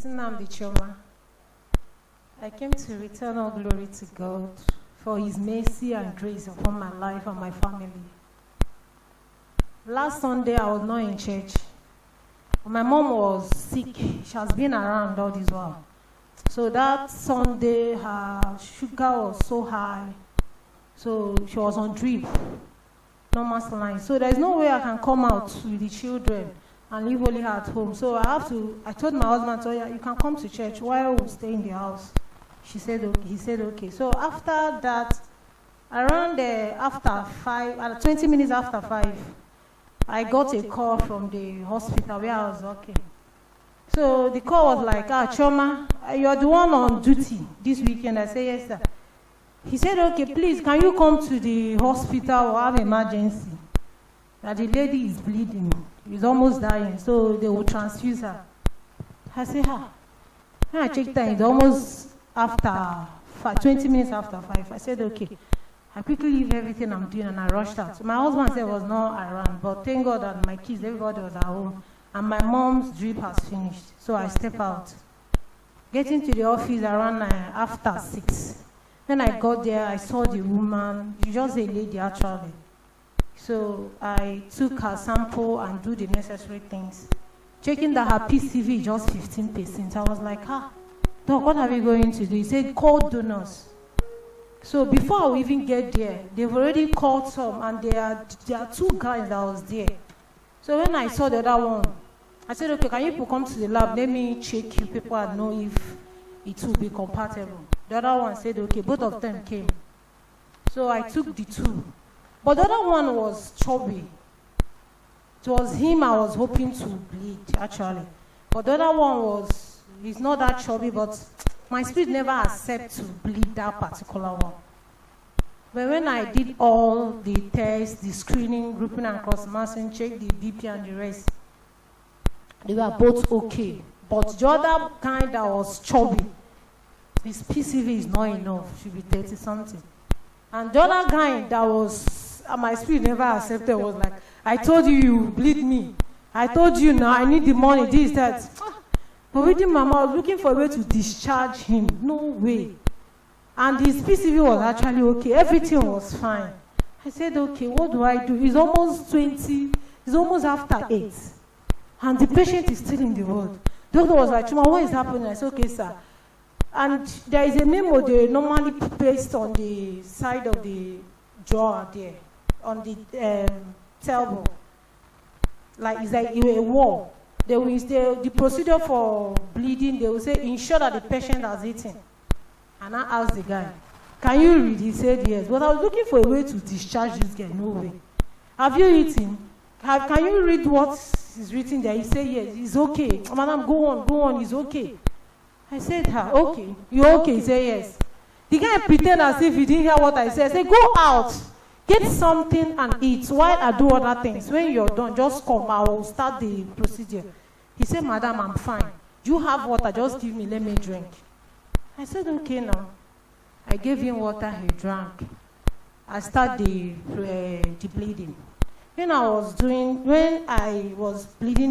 Nnamdi Chioma. I came to return all glory to God for His mercy and grace upon my life and my family. Last Sunday, I was not in church. My mom was sick. She has been around all this while. So that Sunday, her sugar was so high. So she was on drip, normal saline. So there's no way I can come out with the children and leave only her at home. So I told my husband, so yeah, you can come to church while we stay in the house. She said okay. He said okay. So after that, around after 20 minutes after 5, I got a call from the hospital where I was working. So the call was like, Chioma, you're the one on duty this weekend. I said, yes, sir. He said, okay, please, can you come to the hospital or have emergency? That the lady is bleeding. She's almost dying, so they will transfuse her. I said, When I checked that, it's almost after 20 minutes after 5. I said, okay. I quickly leave everything I'm doing and I rushed out. My husband said was not around, but thank God that my kids, everybody was at home. And my mom's drip has finished, so I step out. Getting to the office around after 6. When I got there, I saw the woman. She's just a lady, actually. So I took her sample and do the necessary things. Checking that her PCV is just 15%. I was like, Doc, what are we going to do? He said, call donors. So before I even get there, they've already called some, and there are 2 guys that was there. So when I saw the other one, I said, okay, can you people come to the lab? Let me check you people and know if it will be compatible. The other one said, okay, both of them came. So I took the 2. But the other one was chubby. It was him I was hoping to bleed, actually. But the other one he's not that chubby, but my spirit never accepted to bleed that particular one. But when I did all the tests, the screening, grouping and cross-matching, checked the BP and the rest, they were both okay. But the other kind that was chubby, his PCV is not enough, should be 30-something. And the other guy that was, my spirit never accepted, was like, I told you bleed me. I told you now, I need the money, this, that. But with Mama, I was looking for a way to discharge him. No way. And his PCV was actually okay. Everything was fine. I said, okay, what do I do? It's almost 20, it's almost after 8. And the patient is still in the ward. The doctor was like, Chuma, what is happening? I said, okay, sir. And there is a memo they normally paste on the side of the drawer there, on the table. Like it's like a wall. They will the procedure for bleeding, they will say, ensure that the patient has eaten. And I asked the guy, can you read? He said yes. But I was looking for a way to discharge this guy. No way. Have you eaten? Can you read what is written there? He said yes. It's okay. Madam, go on. It's okay. I said, okay. You okay? He said yes. The guy pretended as if he didn't hear what I said. I said, go out. Get something and eat while I do other things. When you're done, just come. I will start the procedure. He said, Madam, I'm fine. You have water. Just give me. Let me drink. I said, okay now. I gave him water. He drank. I started the bleeding. When I was bleeding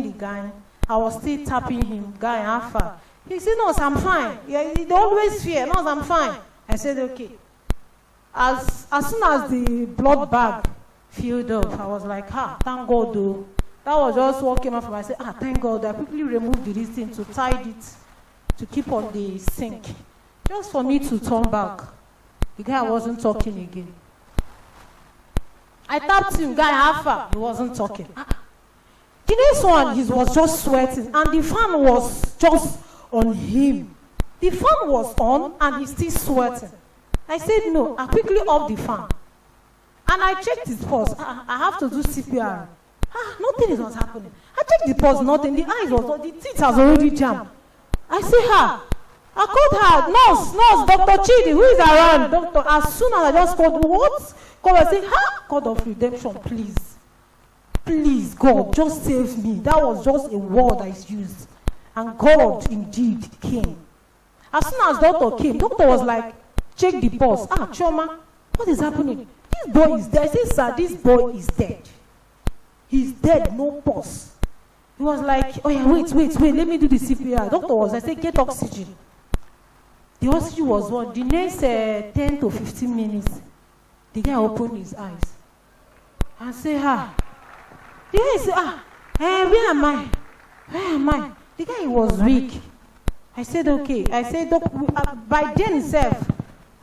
the guy, I was still tapping him. Guy, Alpha. He said, no, I'm fine. Yeah, they always fear. No, I'm fine. I said, okay. As soon as the blood bag filled up, I was like, thank God, though. That was just what came up from me. I said, thank God. I quickly removed this thing to tie it, to keep on the sink. Just for me to turn back. The guy wasn't talking again. I tapped him, guy, Alpha. He wasn't talking. The next one, he was just sweating. And the fan was just on him. The fan was on, and he's still sweating. I said, no. I quickly off the fan. And I checked his pulse. I have to do CPR. Nothing is not happening. I checked the pulse, nothing. The eyes was, the teeth has already jammed. I said, I called her, nurse, Dr. Chidi, who is around? Doctor, as soon as I just called, what? Called, I said, God of redemption, please. Please, God, just save me. That was just a word I used. And God indeed came. As soon as doctor came, doctor was like, check the pulse. Chioma, what is happening? This boy is dead. I said, sir, this boy is dead. He's dead, no pulse. He was like, oh yeah, wait, let me do the CPR. Doctor was, I said, get oxygen. The oxygen was on. The next 10 to 15 minutes, the guy opened his eyes and said, the guy said, where am I? The guy was weak. I said, okay. I said, by then itself,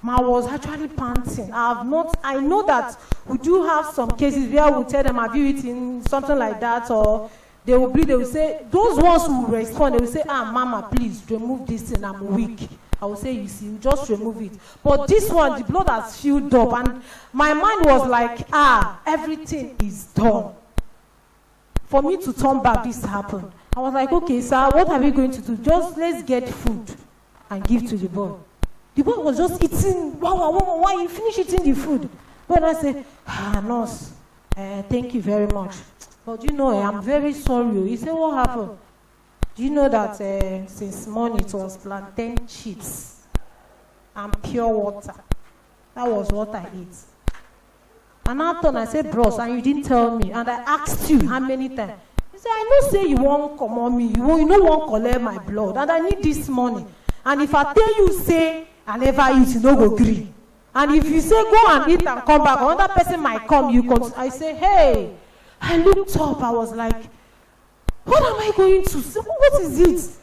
I was actually panting. I know that we do have some cases where we tell them, have you eaten something like that, or they will say, those ones who respond, they will say, mama, please remove this thing, I'm weak. I will say, you see, you just remove it. But this one, the blood has filled up, and my mind was like, everything is done. For me to turn back, this happened. I was like, okay, sir, what are we going to do? Just let's get food and give to the boy. The boy was just eating. Why you finish eating the food? When I said, nurse, thank you very much. But you know, I'm very sorry. He said, what happened? Do you know that since morning it was plantain chips and pure water? That was what I ate. And after I said, bros, and you didn't tell me. And I asked you how many times. He said, I know say you won't come on me. You know won't collect my blood. And I need this money. And if I tell you, say, I never eat, you no go gree. And if you say, go and eat and come back, another person might come, you come. I say, hey. I looked up. I was like, what am I going to say? What is it?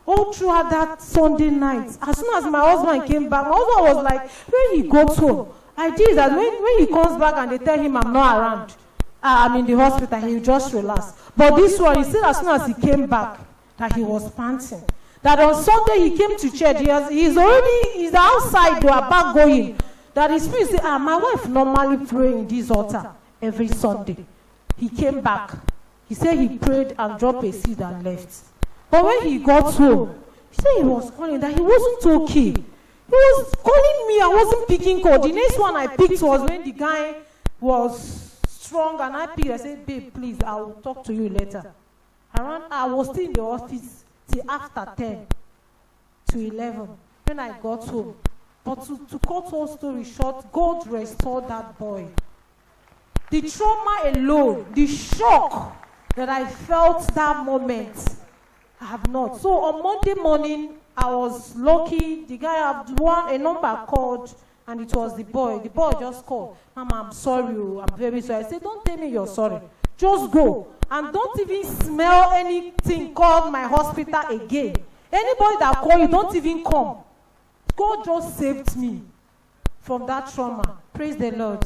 All throughout that Sunday night, as soon as my husband came back, my husband was like, when he got home, I did that. When he comes back and they tell him I'm not around, I'm in the hospital, he'll just relax. But this one, he said as soon as he came back, that he was panting. That on Sunday he came to church, he's outside, they are back going. That his spirit said, my wife normally pray in this altar every Sunday. He came back. He said he prayed and dropped a seed and left. But when he got home, he said he was calling, that he wasn't okay. He was calling me, I wasn't picking call. The next one I picked was when the guy was strong and I picked. I said, babe, please, I will talk to you later. I was still in the office till after 10 to 11 when I got home. But to cut all story short, God restored that boy. The trauma alone, the shock that I felt that moment, I have not. So on Monday morning, I was lucky. The guy had a number called, and it was the boy. The boy just called, Mama, I'm sorry, I'm very sorry. I said, don't tell me you're sorry. Just go. And don't even smell anything called my hospital again. Anybody that call you, don't even come. God just saved me from that trauma. Praise the Lord.